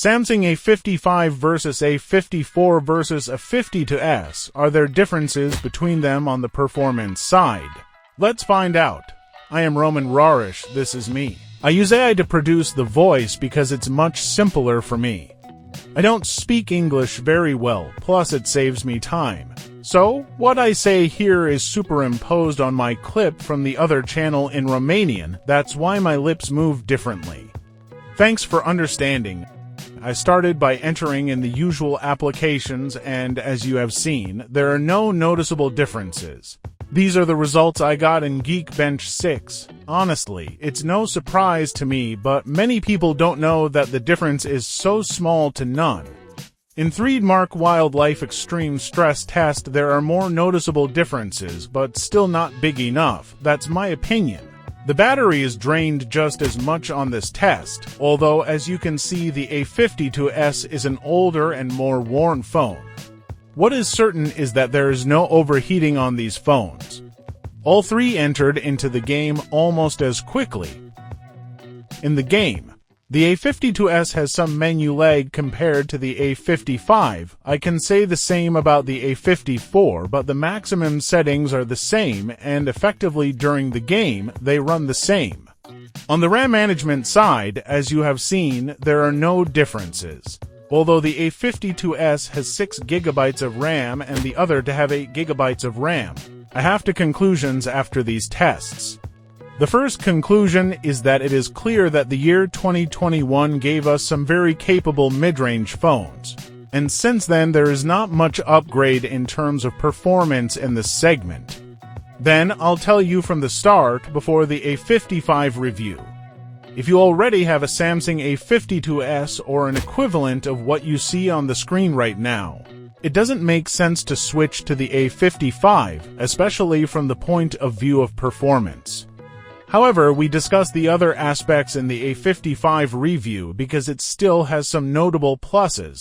Samsung A55 versus A54 versus A52s. Are there differences between them on the performance side? Let's find out. I am Roman Rarish, this is me. I use AI to produce the voice because it's much simpler for me. I don't speak English very well, plus it saves me time. So, what I say here is superimposed on my clip from the other channel in Romanian, that's why my lips move differently. Thanks for understanding. I started by entering in the usual applications and, as you have seen, there are no noticeable differences. These are the results I got in Geekbench 6. Honestly, it's no surprise to me, but many people don't know that the difference is so small to none. In 3D Wildlife Extreme Stress Test there are more noticeable differences, but still not big enough. That's my opinion. The battery is drained just as much on this test, although as you can see the A52s is an older and more worn phone. What is certain is that there is no overheating on these phones. All three entered into the game almost as quickly. In the game, the A52s has some menu lag compared to the A55. I can say the same about the A54, but the maximum settings are the same, and effectively during the game, they run the same. On the RAM management side, as you have seen, there are no differences. Although the A52s has 6 GB of RAM and the other to have 8 GB of RAM. I have to conclusions after these tests. The first conclusion is that it is clear that the year 2021 gave us some very capable mid-range phones. And since then there is not much upgrade in terms of performance in this segment. Then I'll tell you from the start before the A55 review. If you already have a Samsung A52s or an equivalent of what you see on the screen right now, it doesn't make sense to switch to the A55, especially from the point of view of performance. However, we discuss the other aspects in the A55 review because it still has some notable pluses,